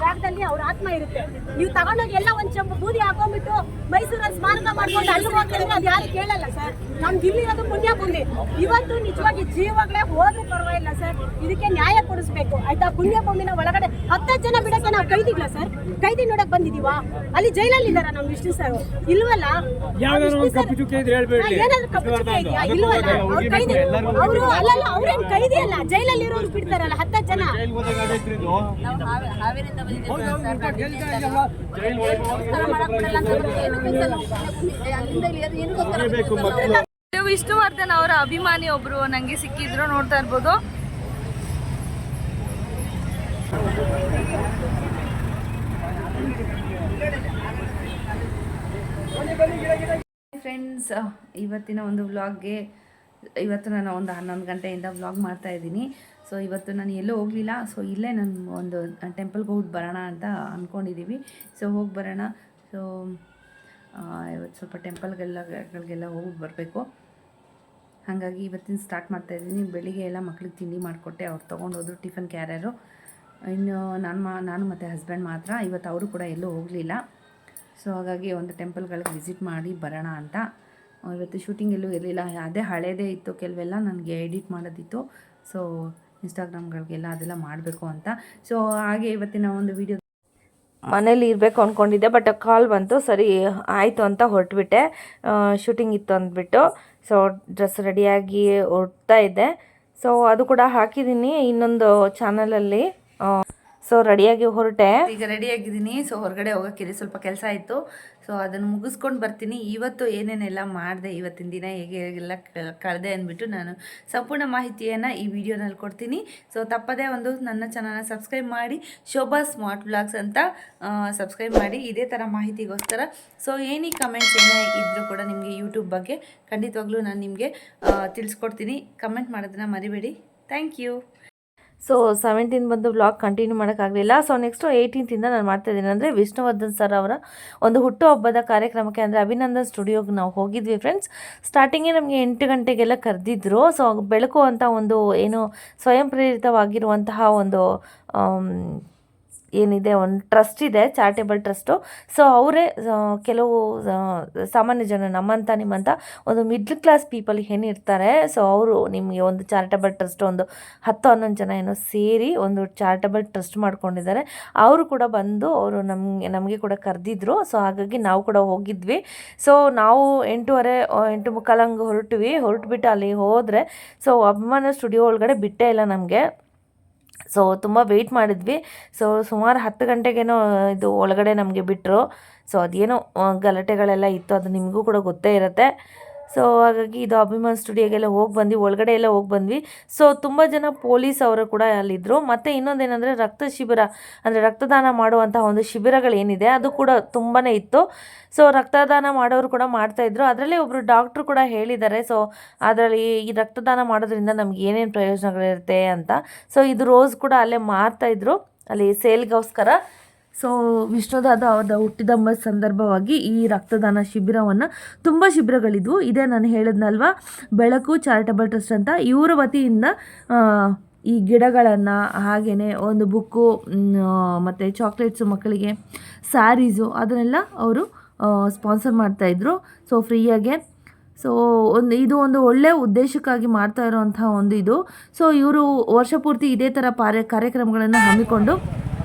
ಜಾಗದಲ್ಲಿ ಅವ್ರ ಆತ್ಮ ಇರುತ್ತೆ. ನೀವು ತಗೊಂಡೋಗಿ ಎಲ್ಲ ಒಂದ್ ಚಂಪು ಬೂದಿ ಹಾಕೊಂಡ್ಬಿಟ್ಟು ಮೈಸೂರಲ್ಲಿ ಸ್ಮಾರಕ ಮಾಡ್ಕೊಂಡು ಅಲ್ಲಿ ಹೋಗ್ತಾರೆ, ಅದು ಯಾರು ಕೇಳಲ್ಲ ಸರ್. ನಮ್ದು ಇಲ್ಲಿರೋದು ಪುಣ್ಯ ಭೂಮಿ. ಇವತ್ತು ನಿಜವಾಗಿ ಜೀವಗಳೇ ಹೋದ್ರೂ ಪರವಾಗಿಲ್ಲ ಸರ್, ಇದಕ್ಕೆ ನ್ಯಾಯ ಕೊಡಿಸ್ಬೇಕು ಆಯ್ತಾ. ಪುಣ್ಯ ಭೂಮಿನ ಒಳಗಡೆ 10 ಜನ ಬಿಡಕ್ಕೆ ನಾವು ಕೈದಿಲ್ಲ ಸರ್, ಕೈದಿ ನೋಡಕ್ ಬಂದಿದೀವಾ? ಅಲ್ಲಿ ಜೈಲಲ್ಲಿ ಇದಾರ ನಮ್ ವಿಷ್ಣು ಸರ್? ಇಲ್ವಲ್ಲ. ಏನಾದ್ರು ಕಪ್ಪು ಚುಕ್ಕೆ ಇದೆಯಾ? ಇಲ್ವಲ್ಲ. ಅವ್ರ ಕೈದಿ ಅವರು ಅಲ್ಲಲ್ಲ, ಅವ್ರೇನ್ ಕೈದಿ ಅಲ್ಲ, ಜೈಲಲ್ಲಿ ಇರೋರು ಬಿಡ್ತಾರಲ್ಲ 10 ಜನ. ವಿಷ್ಣುವರ್ಧನ್ ಅವರ ಅಭಿಮಾನಿ ಒಬ್ರು ನಂಗೆ ಸಿಕ್ಕಿದ್ರು, ನೋಡ್ತಾ ಇರ್ಬೋದು. ಫ್ರೆಂಡ್ಸ್, ಇವತ್ತಿನ ಒಂದು ವ್ಲಾಗ್ಗೆ ಇವತ್ತು ನಾನು ಒಂದು 11 ಗಂಟೆಯಿಂದ ವ್ಲಾಗ್ ಮಾಡ್ತಾ ಇದ್ದೀನಿ. ಸೊ ಇವತ್ತು ನಾನು ಎಲ್ಲೂ ಹೋಗಲಿಲ್ಲ. ಸೊ ಇಲ್ಲೇ ನಾನು ಒಂದು ಟೆಂಪಲ್ಗೆ ಹೋಗಿ ಬರೋಣ ಅಂತ ಅಂದ್ಕೊಂಡಿದ್ದೀವಿ. ಸೊ ಹೋಗಿ ಬರೋಣ. ಸೊ ಇವತ್ತು ಸ್ವಲ್ಪ ಟೆಂಪಲ್ಗೆಲ್ಲ ಹೋಗಿ ಬರಬೇಕು. ಹಾಗಾಗಿ ಇವತ್ತಿನ ಸ್ಟಾರ್ಟ್ ಮಾಡ್ತಾಯಿದ್ದೀನಿ. ಬೆಳಿಗ್ಗೆ ಎಲ್ಲ ಮಕ್ಳಿಗೆ ತಿಂಡಿ ಮಾಡಿಕೊಟ್ಟೆ, ಅವ್ರು ತೊಗೊಂಡೋದ್ರು ಟಿಫನ್ ಕ್ಯಾರಿಯರು. ಇನ್ನು ನಾನು ಮತ್ತು ಹಸ್ಬೆಂಡ್ ಮಾತ್ರ. ಇವತ್ತು ಅವರು ಕೂಡ ಎಲ್ಲೂ ಹೋಗಲಿಲ್ಲ. ಸೊ ಹಾಗಾಗಿ ಒಂದು ಟೆಂಪಲ್ಗಳಿಗೆ ವಿಸಿಟ್ ಮಾಡಿ ಬರೋಣ ಅಂತ. ಇವತ್ತು ಶೂಟಿಂಗ್ ಎಲ್ಲೂ ಇರಲಿಲ್ಲ, ಅದೇ ಹಳೇದೇ ಇತ್ತು, ಕೆಲವೆಲ್ಲ ನನಗೆ ಎಡಿಟ್ ಮಾಡೋದಿತ್ತು. ಸೊ ಇನ್ಸ್ಟಾಗ್ರಾಮ್ಗಳಿಗೆಲ್ಲ ಅದೆಲ್ಲ ಮಾಡಬೇಕು ಅಂತ. ಸೊ ಹಾಗೆ ಇವತ್ತಿನ ಒಂದು ವಿಡಿಯೋ ಮನೇಲಿ ಇರಬೇಕು ಅಂದ್ಕೊಂಡಿದ್ದೆ, ಬಟ್ ಕಾಲ್ ಬಂತು. ಸರಿ ಆಯಿತು ಅಂತ ಹೊರಟ್ಬಿಟ್ಟೆ. ಶೂಟಿಂಗ್ ಇತ್ತು ಅಂದ್ಬಿಟ್ಟು. ಸೊ ಡ್ರೆಸ್ ರೆಡಿಯಾಗಿ ಹೊರಡ್ತಾ ಇದ್ದೆ. ಸೊ ಅದು ಕೂಡ ಹಾಕಿದ್ದೀನಿ ಇನ್ನೊಂದು ಚಾನಲಲ್ಲಿ. ಸೊ ರೆಡಿಯಾಗಿ ಹೊರಟೆ, ಈಗ ರೆಡಿಯಾಗಿದ್ದೀನಿ. ಸೊ ಹೊರಗಡೆ ಹೋಗೋಕ್ಕಿದೆ, ಸ್ವಲ್ಪ ಕೆಲಸ ಆಯಿತು. ಸೊ ಅದನ್ನು ಮುಗಿಸ್ಕೊಂಡು ಬರ್ತೀನಿ. ಇವತ್ತು ಏನೇನೆಲ್ಲ ಮಾಡಿದೆ, ಇವತ್ತಿನ ದಿನ ಹೇಗೆಲ್ಲ ಕಳೆದೆ ಅಂದ್ಬಿಟ್ಟು ನಾನು ಸಂಪೂರ್ಣ ಮಾಹಿತಿಯನ್ನು ಈ ವಿಡಿಯೋನಲ್ಲಿ ಕೊಡ್ತೀನಿ. ಸೊ ತಪ್ಪದೇ ಒಂದು ನನ್ನ ಚಾನಲ್ನ ಸಬ್ಸ್ಕ್ರೈಬ್ ಮಾಡಿ, ಶೋಭಾ ಸ್ಮಾರ್ಟ್ ವ್ಲಾಗ್ಸ್ ಅಂತ ಸಬ್ಸ್ಕ್ರೈಬ್ ಮಾಡಿ, ಇದೇ ಥರ ಮಾಹಿತಿಗೋಸ್ಕರ. ಸೊ ಏನೇ ಕಮೆಂಟ್ಸ್ ಏನೇ ಇದ್ದರೂ ಕೂಡ ನಿಮಗೆ ಯೂಟ್ಯೂಬ್ ಬಗ್ಗೆ ಖಂಡಿತವಾಗ್ಲೂ ನಾನು ನಿಮಗೆ ತಿಳಿಸ್ಕೊಡ್ತೀನಿ. ಕಮೆಂಟ್ ಮಾಡೋದನ್ನು ಮರಿಬೇಡಿ. Thank you. ಸೊ 17 ಬಂದು ವ್ಲಾಗ್ ಕಂಟಿನ್ಯೂ ಮಾಡೋಕ್ಕಾಗಲಿಲ್ಲ. ಸೊ ನೆಕ್ಸ್ಟು 18 ನಾನು ಮಾಡ್ತಾಯಿದ್ದೀನಿ. ಅಂದರೆ ವಿಷ್ಣುವರ್ಧನ್ ಸರ್ ಅವರ ಒಂದು ಹುಟ್ಟುಹಬ್ಬದ ಕಾರ್ಯಕ್ರಮಕ್ಕೆ, ಅಂದರೆ ಅಭಿನಂದನ್ ಸ್ಟುಡಿಯೋಗೆ ನಾವು ಹೋಗಿದ್ವಿ ಫ್ರೆಂಡ್ಸ್. ಸ್ಟಾರ್ಟಿಂಗೇ ನಮಗೆ 8 ಗಂಟೆಗೆಲ್ಲ ಕರೆದಿದ್ರು. ಸೊ ಬೆಳಕು ಅಂತ ಒಂದು ಏನು ಸ್ವಯಂ ಪ್ರೇರಿತವಾಗಿರುವಂತಹ ಒಂದು ಏನಿದೆ, ಒಂದು ಟ್ರಸ್ಟ್ ಇದೆ, ಚಾರಿಟೇಬಲ್ ಟ್ರಸ್ಟು. ಸೊ ಅವರೇ ಕೆಲವು ಸಾಮಾನ್ಯ ಜನ, ನಮ್ಮಂಥ ನಿಮ್ಮಂಥ ಒಂದು ಮಿಡ್ಲ್ ಕ್ಲಾಸ್ ಪೀಪಲ್ ಏನಿರ್ತಾರೆ, ಸೊ ಅವರು ನಿಮಗೆ ಒಂದು ಚಾರಿಟೇಬಲ್ ಟ್ರಸ್ಟ್ ಒಂದು 10-11 ಜನ ಏನೋ ಸೇರಿ ಒಂದು ಚಾರಿಟೇಬಲ್ ಟ್ರಸ್ಟ್ ಮಾಡ್ಕೊಂಡಿದ್ದಾರೆ. ಅವರು ಕೂಡ ಬಂದು ಅವರು ನಮಗೆ ಕೂಡ ಕರೆದಿದ್ರು. ಸೊ ಹಾಗಾಗಿ ನಾವು ಕೂಡ ಹೋಗಿದ್ವಿ. ಸೊ ನಾವು 8:30 8:45 ಹಂಗೆ ಹೊರಟ್ಬಿಟ್ಟು ಅಲ್ಲಿ ಹೋದರೆ, ಸೊ ಅಭಿಮಾನ ಸ್ಟುಡಿಯೋ ಒಳಗಡೆ ಬಿಟ್ಟೇ ಇಲ್ಲ ನಮಗೆ. ಸೊ ತುಂಬ ವೆಯ್ಟ್ ಮಾಡಿದ್ವಿ. ಸೊ ಸುಮಾರು 10 ಗಂಟೆಗೇನೋ ಇದು ಒಳಗಡೆ ನಮಗೆ ಬಿಟ್ಟರು. ಸೊ ಅದೇನೋ ಗಲಾಟೆಗಳೆಲ್ಲ ಇತ್ತು, ಅದು ನಿಮಗೂ ಕೂಡ ಗೊತ್ತೇ ಇರುತ್ತೆ. ಸೊ ಹಾಗಾಗಿ ಇದು ಅಭಿಮಾನ್ ಸ್ಟುಡಿಯೋಗೆಲ್ಲ ಒಳಗಡೆ ಎಲ್ಲ ಹೋಗಿ ಬಂದ್ವಿ. ಸೊ ತುಂಬ ಜನ ಪೊಲೀಸ್ ಅವರು ಕೂಡ ಅಲ್ಲಿದ್ದರು. ಮತ್ತು ಇನ್ನೊಂದೇನೆಂದರೆ ರಕ್ತ ಶಿಬಿರ, ಅಂದರೆ ರಕ್ತದಾನ ಮಾಡುವಂತಹ ಒಂದು ಶಿಬಿರಗಳೇನಿದೆ ಅದು ಕೂಡ ತುಂಬಾ ಇತ್ತು. ಸೊ ರಕ್ತದಾನ ಮಾಡೋರು ಕೂಡ ಮಾಡ್ತಾಯಿದ್ರು. ಅದರಲ್ಲಿ ಒಬ್ಬರು ಡಾಕ್ಟ್ರು ಕೂಡ ಹೇಳಿದ್ದಾರೆ, ಸೊ ಅದರಲ್ಲಿ ಈ ರಕ್ತದಾನ ಮಾಡೋದ್ರಿಂದ ನಮ್ಗೆ ಏನೇನು ಪ್ರಯೋಜನಗಳಿರುತ್ತೆ ಅಂತ. ಸೊ ಇದು ರೋಸ್ ಕೂಡ ಅಲ್ಲೇ ಮಾರ್ತಾಯಿದ್ರು, ಅಲ್ಲಿ ಸೇಲ್ಗೋಸ್ಕರ. ಸೊ ವಿಷ್ಣುದಾದ ಅವರ ಹುಟ್ಟಿದಬ್ಬದ ಸಂದರ್ಭವಾಗಿ ಈ ರಕ್ತದಾನ ಶಿಬಿರವನ್ನು, ತುಂಬ ಶಿಬಿರಗಳಿದ್ವು. ಇದೇ ನಾನು ಹೇಳಿದ್ನಲ್ವ, ಬೆಳಕು ಚಾರಿಟಬಲ್ ಟ್ರಸ್ಟ್ ಅಂತ, ಇವರ ವತಿಯಿಂದ ಈ ಗಿಡಗಳನ್ನು, ಹಾಗೆಯೇ ಒಂದು ಬುಕ್ಕು ಮತ್ತು ಚಾಕ್ಲೇಟ್ಸು, ಮಕ್ಕಳಿಗೆ ಸ್ಯಾರೀಸು, ಅದನ್ನೆಲ್ಲ ಅವರು ಸ್ಪಾನ್ಸರ್ ಮಾಡ್ತಾಯಿದ್ರು. ಸೊ ಫ್ರೀಯಾಗೆ. ಸೊ ಇದು ಒಂದು ಒಳ್ಳೆಯ ಉದ್ದೇಶಕ್ಕಾಗಿ ಮಾಡ್ತಾ ಇರೋವಂಥ ಒಂದು ಇದು. ಸೊ ಇವರು ವರ್ಷ ಪೂರ್ತಿ ಇದೇ ಥರ ಕಾರ್ಯಕ್ರಮಗಳನ್ನು ಹಮ್ಮಿಕೊಂಡು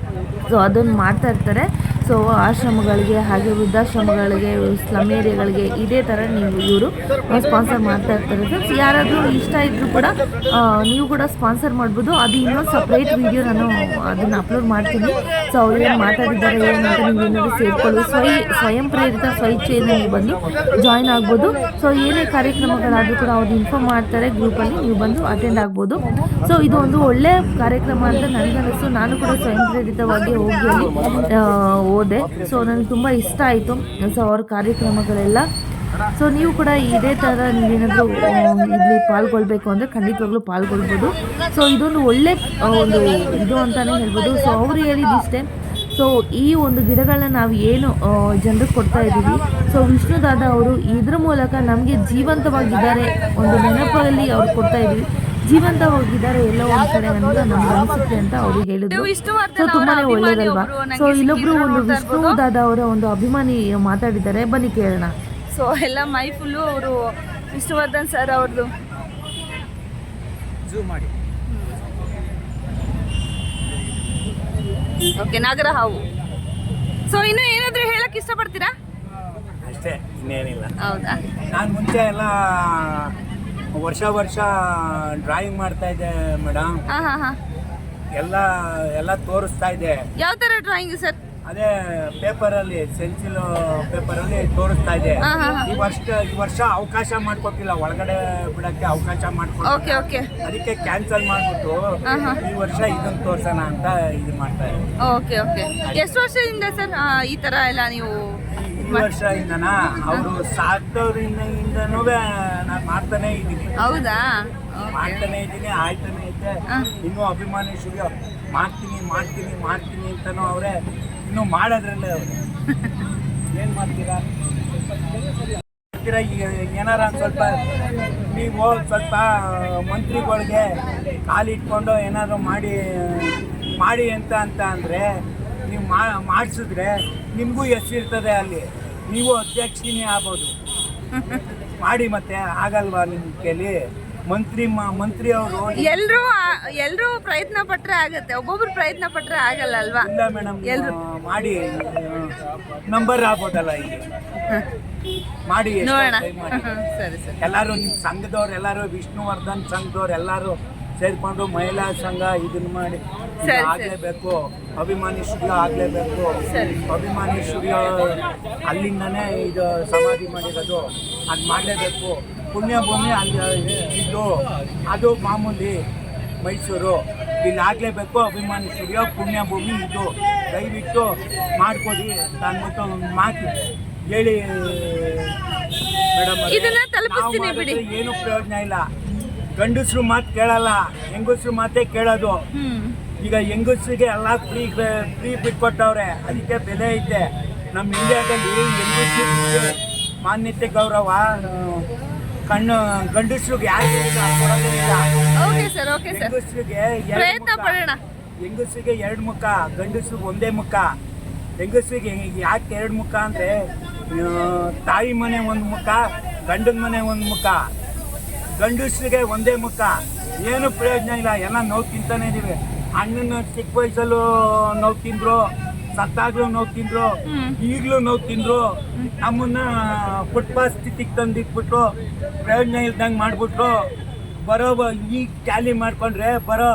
ಸೊ ಅದನ್ನು ಮಾಡ್ತಾ ಇರ್ತಾರೆ. ಸೊ ಆಶ್ರಮಗಳಿಗೆ, ಹಾಗೆ ವೃದ್ಧಾಶ್ರಮಗಳಿಗೆ, ಸ್ಲಮ್ ಏರಿಯಾಗಳಿಗೆ ಇದೇ ಥರ ಇವರು ಸ್ಪಾನ್ಸರ್ ಮಾಡ್ತಾ ಇರ್ತಾರೆ. ಸೊ ಯಾರಾದರೂ ಇಷ್ಟ ಇದ್ದರೂ ಕೂಡ ನೀವು ಕೂಡ ಸ್ಪಾನ್ಸರ್ ಮಾಡ್ಬೋದು. ಅದು ಇನ್ನೊಂದು ಸಪ್ರೇಟ್ ವಿಡಿಯೋ ನಾನು ಅದನ್ನು ಅಪ್ಲೋಡ್ ಮಾಡ್ತೀನಿ. ಸೊ ಅವ್ರು ಏನು ಮಾತಾಡಿದ್ದಾರೆ ಏನಂತ ನೀವು ಏನಾದರೂ ಸೇರಿಕೊಳ್ಳಿ. ಸ್ವಯಂ ಪ್ರೇರಿತ ಸ್ವಇಚ್ಛೆಯಿಂದ ನೀವು ಬಂದು ಜಾಯ್ನ್ ಆಗ್ಬೋದು. ಸೊ ಏನೇ ಕಾರ್ಯಕ್ರಮಗಳಾದರೂ ಕೂಡ ಅವ್ರು ಇನ್ಫಾರ್ಮ್ ಮಾಡ್ತಾರೆ ಗ್ರೂಪಲ್ಲಿ, ನೀವು ಬಂದು ಅಟೆಂಡ್ ಆಗ್ಬೋದು. ಸೊ ಇದು ಒಂದು ಒಳ್ಳೆಯ ಕಾರ್ಯಕ್ರಮ ಅಂತ ನನಗನ್ನಿಸ್ತು. ನಾನು ಕೂಡ ಸ್ವಯಂ ಪ್ರೇರಿತವಾಗಿ ಹೋಗಿ ಅಲ್ಲಿ ಹೋದೆ. ಸೊ ನನಗೆ ತುಂಬ ಇಷ್ಟ ಆಯಿತು ಸೊ ಅವ್ರ ಕಾರ್ಯಕ್ರಮಗಳೆಲ್ಲ. ಸೊ ನೀವು ಕೂಡ ಇದೇ ಥರ ನೀವೇನಾದರೂ ಇಲ್ಲಿ ಪಾಲ್ಗೊಳ್ಬೇಕು ಅಂದರೆ ಖಂಡಿತವಾಗ್ಲೂ ಪಾಲ್ಗೊಳ್ಬೋದು. ಸೊ ಇದೊಂದು ಒಳ್ಳೆ ಒಂದು ಇದು ಅಂತಲೇ ಹೇಳ್ಬೋದು. ಸೊ ಅವರು ಹೇಳಿದಿಷ್ಟೇ, ಸೊ ಈ ಒಂದು ಗಿಡಗಳನ್ನ ನಾವು ಏನು ಜನರಿಗೆ ಕೊಡ್ತಾ ಇದ್ದೀವಿ, ಸೊ ವಿಷ್ಣುದಾದ ಅವರು ಇದ್ರ ಮೂಲಕ ನಮಗೆ ಜೀವಂತವಾಗಿದ್ದಾರೆ ಒಂದು ನೆನಪಲ್ಲಿ ಅವ್ರು ಕೊಡ್ತಾ ಇದ್ದೀವಿ. ಜೀವಂತ ಹೋಗಿದ್ದಾರೆ ಎಲ್ಲೋ ಒಂದ್ ಕಡೆ ಅಂತ ನಮ್ಗೆ ಅನಿಸುತ್ತೆ ಅಂತ ಅವ್ರಿಗೆ ಹೇಳಿದ್ರು. ಸೊ ತುಂಬಾನೇ ಒಳ್ಳೇದಲ್ವಾ. ಸೊ ಇಲ್ಲೊಬ್ರು ಒಂದು ವಿಷ್ಣು ದಾದಾ ಅವರ ಒಂದು ಅಭಿಮಾನಿ ಮಾತಾಡಿದ್ದಾರೆ, ಬನ್ನಿ ಕೇಳೋಣ. ಸೊ ಎಲ್ಲ ಮೈ ಫುಲ್ಲು ಅವರು ವಿಷ್ಣುವರ್ಧನ್ ಸರ್ ಅವ್ರದ್ದು. ಓಕೆ, ನಾಗರ ಹಾವು. ಸೊ ಇನ್ನು ಏನಾದರೂ ಹೇಳಕ್ ಇಷ್ಟಪಡ್ತೀರಾ? ಅಷ್ಟೇ, ಇನ್ನೇನಿಲ್ಲ. ಹೌದಾ? ನಾನು ಮುಂಚೆ ಎಲ್ಲ ವರ್ಷ ಡ್ರಾಯಿಂಗ್ ಮಾಡ್ತಾ ಇದ್ದೆ ಮೇಡಮ್. ಹಾಂ ಹಾಂ ಹಾಂ. ಎಲ್ಲ ತೋರಿಸ್ತಾ ಇದ್ದೆ. ಯಾವ ಥರ ಡ್ರಾಯಿಂಗ್ ಸರ್? ಅದೇ ಪೇಪರಲ್ಲಿ, ಸೆನ್ಸಿಲ್ ಪೇಪರಲ್ಲಿ ತೋರಿಸ್ತಾ ಇದ್ದೆ. ಈ ವರ್ಷ ಅವಕಾಶ ಮಾಡ್ಕೊಟ್ಟಿಲ್ಲ, ಒಳಗಡೆ ಬಿಡಕ್ಕೆ ಅವಕಾಶ ಮಾಡ್ಕೊಟ್ಟಿಲ್ಲ. Okay okay. ಅದಕ್ಕೆ ಕ್ಯಾನ್ಸಲ್ ಮಾಡ್ಬಿಟ್ಟು ಈ ವರ್ಷ ಇದನ್ನ ತೋರ್ಸೋಣ ಅಂತ ಇದು ಮಾಡ್ತಾ ಇದ್ದೆ. Okay okay. ಎಷ್ಟು ವರ್ಷದಿಂದ ಸರ್ ಈ ಥರ ಎಲ್ಲ ನೀವು? ಈ ವರ್ಷದಿಂದನಾ? ಅವರು ಸಾಕ್ತವ್ರಿಂದನೂ ನಾನು ಮಾಡ್ತಾನೆ ಇದ್ದೀನಿ. ಹೌದಾ? ಮಾಡ್ತಾನೆ ಇದ್ದೀನಿ, ಆಯ್ತಾನೆ ಐತೆ. ಇನ್ನೂ ಅಭಿಮಾನಿ ಸ್ಟುಡಿಯೋ ಮಾಡ್ತೀನಿ ಅಂತಾನು ಅವರೇ, ಇನ್ನೂ ಮಾಡೋದ್ರಲ್ಲೇ ಅವರು. ಏನು ಮಾಡ್ತೀರಾ ಈಗ ಏನಾರ ಸ್ವಲ್ಪ ನೀವು ಸ್ವಲ್ಪ ಮಂತ್ರಿಗಳಿಗೆ ಕಾಲಿಟ್ಕೊಂಡು ಏನಾದ್ರು ಮಾಡಿ ಅಂತ ಅಂದರೆ ನೀವು ಮಾಡಿಸಿದ್ರೆ ನಿಮಗೂ ಹೆಸರಿರ್ತದೆ, ಅಲ್ಲಿ ನೀವು ಅಧ್ಯಕ್ಷನೇ ಆಗ್ಬೋದು. ಮಾಡಿ, ಮತ್ತೆ ಆಗಲ್ವಾ ನಿಮ್ಮ ಕೈಲಿ? ಮಂತ್ರಿ ಅವರು ಎಲ್ರೂ ಪ್ರಯತ್ನ ಪಟ್ರೆ ಆಗತ್ತೆ, ಒಬ್ಬೊಬ್ರು ಪ್ರಯತ್ನ ಪಟ್ರೆ ಆಗಲ್ಲ ಅಲ್ವಾ? ಇಲ್ಲ ಮೇಡಮ್, ಮಾಡಿ ನಂಬರ್ ಆಗ್ಬೋದಲ್ಲ ಇಲ್ಲಿ. ಮಾಡಿ ನೋಡೋಣ. ಸರಿ ಸರಿ. ಎಲ್ಲರೂ ನಿಮ್ಮ ಸಂಘದವ್ರು ಎಲ್ಲರೂ, ವಿಷ್ಣುವರ್ಧನ್ ಸಂಘದವ್ರು ಎಲ್ಲರೂ ಸೇರ್ಕೊಂಡು ಮಹಿಳಾ ಸಂಘ ಇದನ್ನ ಮಾಡಿ ಆಗ್ಲೇಬೇಕು. ಅಭಿಮಾನಿ ಸ್ಟುಡಿಯೋ ಆಗ್ಲೇಬೇಕು. ಅಭಿಮಾನಿ ಸ್ಟುಡಿಯೋ ಅಲ್ಲಿಂದನೇ ಇದು ಸಮಾಧಿ ಮಾಡಿರೋದು, ಅದು ಮಾಡಲೇಬೇಕು. ಪುಣ್ಯಭೂಮಿ ಅಲ್ಲಿ ಇದು, ಅದು ಮಾಮೂಲಿ ಮೈಸೂರು, ಇಲ್ಲಿ ಆಗಲೇಬೇಕು. ಅಭಿಮಾನಿ ಸ್ಟುಡಿಯೋ ಪುಣ್ಯಭೂಮಿ ಇದು, ದಯವಿಟ್ಟು ಮಾಡಿಕೊಡಿ ಅಂತ ಅಂದ್ಬಿಟ್ಟು ಮಾತು ಹೇಳಿ ಮೇಡಮ್. ಏನು ಪ್ರಯೋಜನ ಇಲ್ಲ. ಗಂಡಸರು ಮಾತು ಕೇಳಲ್ಲ, ಹೆಂಗಸರು ಮಾತೇ ಕೇಳೋದು. ಈಗ ಹೆಂಗಸರಿಗೆ ಎಲ್ಲ ಫ್ರೀ ಬಿಟ್ಕೊಟ್ಟವ್ರೆ, ಅದಕ್ಕೆ ಬೆಲೆ ಐತೆ. ನಮ್ಮ ಇಂಡಿಯಾದಲ್ಲಿ ಹೆಂಗಸರಿಗೆ ಮಾನ್ಯತೆ, ಗೌರವ, ಗಂಡಸರಿಗೆ ಯಾಕೆ ಕೊಡೋದಿಲ್ಲ. ಹೆಂಗಸರಿಗೆ 2 ಮುಖ, ಗಂಡಸ್ರಿಗೆ ಒಂದೇ ಮುಖ. ಹೆಂಗಸರಿಗೆ ಯಾಕೆ 2 ಮುಖ ಅಂದರೆ, ತಾಯಿ ಮನೆ ಒಂದು ಮುಖ, ಗಂಡನ ಮನೆ ಒಂದು ಮುಖ. ಗಂಡಸರಿಗೆ ಒಂದೇ ಮುಖ. ಏನು ಪ್ರಯೋಜನ ಇಲ್ಲ, ಎಲ್ಲ ನೋವು ತಿಂತಾನೆ ಇದೀವಿ. ಅಣ್ಣನ ಚಿಕ್ಕ ವಯಸ್ಸಲ್ಲೂ ನೋವು ತಿಂದ್ರು, ಸತ್ತಾಗ್ಲೂ ನೋವು ತಿಂದ್ರು, ಈಗಲೂ ನೋವು ತಿಂದ್ರು. ನಮ್ಮನ್ನ ಫುಟ್ಪಾತ್ ಸ್ಥಿತಿಗೆ ತಂದಿಟ್ಬಿಟ್ರು, ಪ್ರಯೋಜನ ಇಲ್ದಂಗೆ ಮಾಡಿಬಿಟ್ರು. ಈಗ ಟ್ಯಾಲಿ ಮಾಡಿಕೊಂಡ್ರೆ ಬರೋ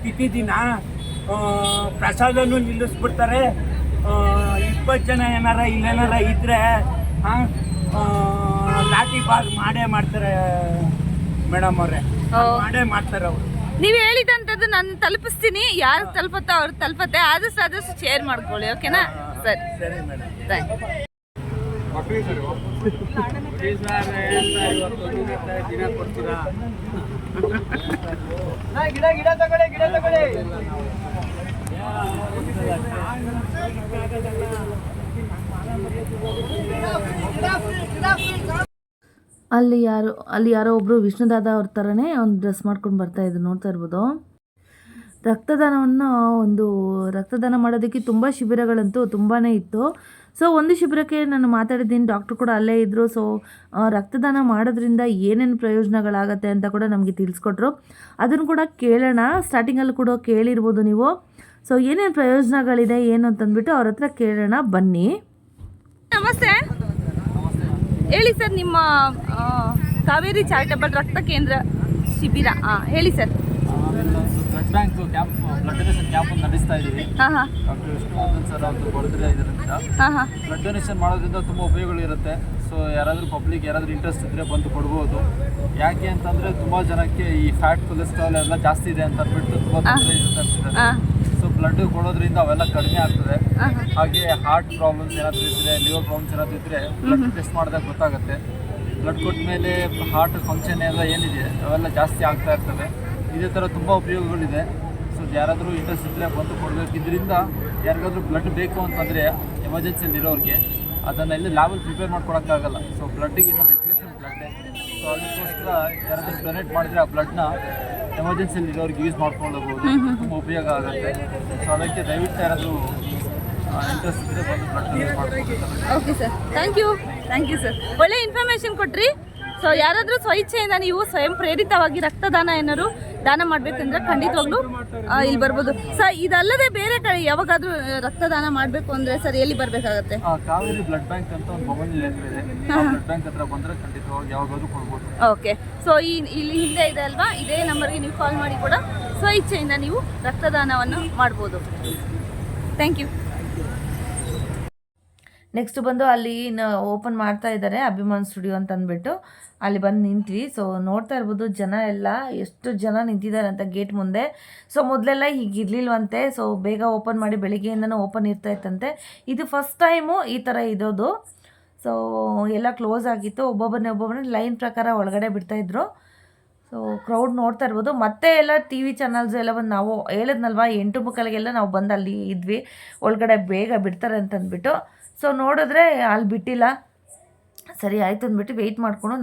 ತಿಥಿ ದಿನ ಪ್ರಸಾದನೂ ನಿಲ್ಲಿಸ್ಬಿಡ್ತಾರೆ. 20 ಜನ ಇಲ್ಲೇನಾರ ಇದ್ರೆ ಲಾಠಿ ಬಾರ್ ಮಾಡೇ ಮಾಡ್ತಾರೆ ಮೇಡಮ್ ಅವರೇ, ಮಾಡೇ ಮಾಡ್ತಾರೆ ಅವರು. ನೀವು ಹೇಳಿದಂಥದ್ದು ನಾನು ತಲುಪಿಸ್ತೀನಿ, ಯಾರು ತಲುಪುತ್ತೋ ಅವ್ರು ತಲುಪತ್ತೆ. ಆದಷ್ಟು ಶೇರ್ ಮಾಡ್ಕೊಳ್ಳಿ, ಓಕೆನಾ? ಸರಿ ಮೇಡಮ್, ಥ್ಯಾಂಕ್ ಯು. ಅಲ್ಲಿ ಯಾರೋ ಒಬ್ಬರು ವಿಷ್ಣುದಾದ ಅವ್ರ ಥರನೇ ಒಂದು ಡ್ರೆಸ್ ಮಾಡ್ಕೊಂಡು ಬರ್ತಾಯಿದ್ರು, ನೋಡ್ತಾ ಇರ್ಬೋದು. ರಕ್ತದಾನ ಮಾಡೋದಕ್ಕೆ ತುಂಬ ಶಿಬಿರಗಳಂತೂ ತುಂಬಾ ಇತ್ತು. ಸೊ ಒಂದು ಶಿಬಿರಕ್ಕೆ ನಾನು ಮಾತಾಡಿದ್ದೀನಿ, ಡಾಕ್ಟ್ರು ಕೂಡ ಅಲ್ಲೇ ಇದ್ದರು. ಸೊ ರಕ್ತದಾನ ಮಾಡೋದ್ರಿಂದ ಏನೇನು ಪ್ರಯೋಜನಗಳಾಗತ್ತೆ ಅಂತ ಕೂಡ ನಮಗೆ ತಿಳಿಸ್ಕೊಟ್ರು. ಅದನ್ನು ಕೂಡ ಕೇಳೋಣ. ಸ್ಟಾರ್ಟಿಂಗಲ್ಲಿ ಕೂಡ ಕೇಳಿರ್ಬೋದು ನೀವು. ಸೊ ಏನೇನು ಪ್ರಯೋಜನಗಳಿದೆ ಏನು ಅಂತಂದ್ಬಿಟ್ಟು ಅವ್ರ ಹತ್ರ ಕೇಳೋಣ, ಬನ್ನಿ. ನಮಸ್ತೆ, ಹೇಳಿ ಸರ್, ನಿಮ್ಮ ಕಾವೇರಿ ಚಾರಿಟಬಲ್ ರಕ್ತ ಕೇಂದ್ರ ಶಿಬಿರ ಹೇಳಿ sir. Blood bank camp, blood donation camp ನಡೆಸ್ತಾ ಇದ್ದೀವಿ. ಡಾಕ್ಟರ್ ವಿಷ್ಣುವರ್ಧನ್ ಸರ್ ಅವ್ರದ್ದು ಬರೆದ್ರೆ ಇದರಿಂದ ಬ್ಲಡ್ ಡೊನೇಷನ್ ಮಾಡೋದ್ರಿಂದ ತುಂಬ ಉಪಯೋಗಗಳಿರುತ್ತೆ. ಸೊ ಯಾರಾದರೂ ಪಬ್ಲಿಕ್ ಯಾರಾದರೂ ಇಂಟ್ರೆಸ್ಟ್ ಇದ್ದರೆ ಬಂದು ಕೊಡ್ಬೋದು. ಯಾಕೆ ಅಂತಂದರೆ ತುಂಬ ಜನಕ್ಕೆ ಈ ಫ್ಯಾಟ್, ಕೊಲೆಸ್ಟ್ರಾಲ್ ಎಲ್ಲ ಜಾಸ್ತಿ ಇದೆ ಅಂತ ಅಂದ್ಬಿಟ್ಟು ತುಂಬ ತೊಂದರೆ ಇರುತ್ತೆ ಅಂತಿದ್ದಾರೆ. ಸೊ ಬ್ಲಡ್ ಕೊಡೋದ್ರಿಂದ ಅವೆಲ್ಲ ಕಡಿಮೆ ಆಗ್ತದೆ. ಹಾಗೆ ಹಾರ್ಟ್ ಪ್ರಾಬ್ಲಮ್ಸ್ ಏನಾದರೂ ಇದ್ದರೆ, ಲಿವರ್ ಪ್ರಾಬ್ಲಮ್ಸ್ ಏನಾದರೂ ಇದ್ದರೆ ಬ್ಲಡ್ ಟೆಸ್ಟ್ ಮಾಡಿದಾಗ ಗೊತ್ತಾಗುತ್ತೆ. ಬ್ಲಡ್ ಕೊಟ್ಟ ಮೇಲೆ ಹಾರ್ಟ್ ಫಂಕ್ಷನ್ ಎಲ್ಲ ಏನಿದೆ ಅವೆಲ್ಲ ಜಾಸ್ತಿ ಆಗ್ತಾ ಇರ್ತವೆ. ಇದೇ ಥರ ತುಂಬ ಉಪಯೋಗಗಳಿದೆ. ಸೊ ಯಾರಾದರೂ ಇಂಟ್ರೆಸ್ಟ್ ಇದ್ದರೆ ಬಂದು ಕೊಡಬೇಕು. ಇದರಿಂದ ಯಾರಿಗಾದ್ರೂ ಬ್ಲಡ್ ಬೇಕು ಅಂತಂದರೆ ಎಮರ್ಜೆನ್ಸಿಯಲ್ಲಿ ಇರೋರಿಗೆ ಅದನ್ನು ಇಲ್ಲಿ ಲ್ಯಾಬಲ್ಲಿ ಪ್ರಿಪೇರ್ ಮಾಡ್ಕೊಳಕ್ಕಾಗಲ್ಲ. ಸೊ ಬ್ಲಡ್ಡಿಗೆ ಇನ್ನೊಂದು ರಿಪ್ಲೇಸ್ಮೆಂಟ್ ಬ್ಲಡ್ಡೇ. ಸೊ ಸೊ ಅದಕ್ಕೋಸ್ಕರ ಯಾರಾದರೂ ಡೊನೇಟ್ ಮಾಡಿದ್ರೆ ಆ ಬ್ಲಡ್ನ ಎಮರ್ಜೆನ್ಸಿಯಲ್ಲಿ ಇರೋರಿಗೆ ಯೂಸ್ ಮಾಡ್ಕೊಳ್ಳಬಹುದು, ತುಂಬ ಉಪಯೋಗ ಆಗುತ್ತೆ. ಸೊ ಅದಕ್ಕೆ ದಯವಿಟ್ಟು ಯಾರಾದರೂ ಇಂಟ್ರೆಸ್ಟ್ ಇದ್ದರೆ ಬಂದು ಬ್ಲಡ್ ಡೊನೇಟ್ ಮಾಡ್ಕೊಂಡು. Okay sir, thank you sir, ಒಳ್ಳೆ ಇನ್ಫಾರ್ಮೇಷನ್ ಕೊಟ್ರಿ. ಸೊ ಯಾರಾದರೂ ಸ್ವಇಚ್ಛೆಯಿಂದ ನೀವು ಸ್ವಯಂ ಪ್ರೇರಿತವಾಗಿ ರಕ್ತದಾನ ಏನಾದ್ರು ದಾನ ಮಾಡಬೇಕಂದ್ರೆ ಖಂಡಿತವಾಗ್ಲೂ ಇಲ್ಲಿ ಬರ್ಬೋದು. ಸರ್ ಇದಲ್ಲದೆ ಬೇರೆ ಕಡೆ ಯಾವಾಗಾದ್ರೂ ರಕ್ತದಾನ ಮಾಡಬೇಕು ಅಂದರೆ ಸರ್ ಎಲ್ಲಿ ಬರಬೇಕಾಗತ್ತೆ? ಕಾವೇರಿ ಬ್ಲಡ್ ಬ್ಯಾಂಕ್ ಅಂತ ಒಂದು ಮೊಬೈಲ್ ನಂಬರ್ ಇದೆ, ಬ್ಲಡ್ ಬ್ಯಾಂಕ್ ಹತ್ರ ಬಂದರೆ ಖಂಡಿತವಾಗಿ ಯಾವಾಗಾದ್ರೂ ಕೊಡ್ಬೋದು. ಓಕೆ, ಸೊ ಇಲ್ಲಿ ಹಿಂದೆ ಇದೆ ಅಲ್ವಾ, ಇದೇ ನಂಬರ್ಗೆ ನೀವು ಕಾಲ್ ಮಾಡಿ ಕೂಡ ಸ್ವಇಚ್ಛೆಯಿಂದ ನೀವು ರಕ್ತದಾನವನ್ನು ಮಾಡ್ಬೋದು. Thank you. ನೆಕ್ಸ್ಟ್ ಬಂದು ಅಲ್ಲಿ ಓಪನ್ ಮಾಡ್ತಾ ಇದ್ದಾರೆ ಅಭಿಮಾನ್ ಸ್ಟುಡಿಯೋ ಅಂತ ಅಂದ್ಬಿಟ್ಟು ಅಲ್ಲಿ ಬಂದು ನಿಂತ್ವಿ. ಸೊ ನೋಡ್ತಾ ಇರ್ಬೋದು ಜನ ಎಲ್ಲ ಎಷ್ಟು ಜನ ನಿಂತಿದ್ದಾರೆ ಅಂತ ಗೇಟ್ ಮುಂದೆ. ಸೊ ಮೊದಲೆಲ್ಲ ಹೀಗಿರ್ಲಿಲ್ವಂತೆ. ಸೊ ಬೇಗ ಓಪನ್ ಮಾಡಿ ಬೆಳಿಗ್ಗೆಯಿಂದನೂ ಓಪನ್ ಇರ್ತಾ ಇತ್ತಂತೆ. ಇದು ಫಸ್ಟ್ ಟೈಮು ಈ ಥರ ಇರೋದು. ಸೊ ಎಲ್ಲ ಕ್ಲೋಸ್ ಆಗಿತ್ತು, ಒಬ್ಬೊಬ್ಬರನ್ನೇ ಲೈನ್ ಪ್ರಕಾರ ಒಳಗಡೆ ಬಿಡ್ತಾಯಿದ್ರು. ಸೊ ಕ್ರೌಡ್ ನೋಡ್ತಾ ಇರ್ಬೋದು. ಮತ್ತೆ ಎಲ್ಲ ಟಿ ವಿ ಚಾನಲ್ಸ್ ಎಲ್ಲ ಬಂದು, ನಾವು ಹೇಳಿದ್ನಲ್ವ 8:45 ನಾವು ಬಂದು ಅಲ್ಲಿ ಇದ್ವಿ, ಒಳಗಡೆ ಬೇಗ ಬಿಡ್ತಾರೆ ಅಂತಂದ್ಬಿಟ್ಟು. ಸೊ ನೋಡಿದ್ರೆ ಅಲ್ಲಿ ಬಿಟ್ಟಿಲ್ಲ. ಸರಿ ಆಯಿತು ಅಂದ್ಬಿಟ್ಟು ವೆಯ್ಟ್ ಮಾಡಿಕೊಂಡು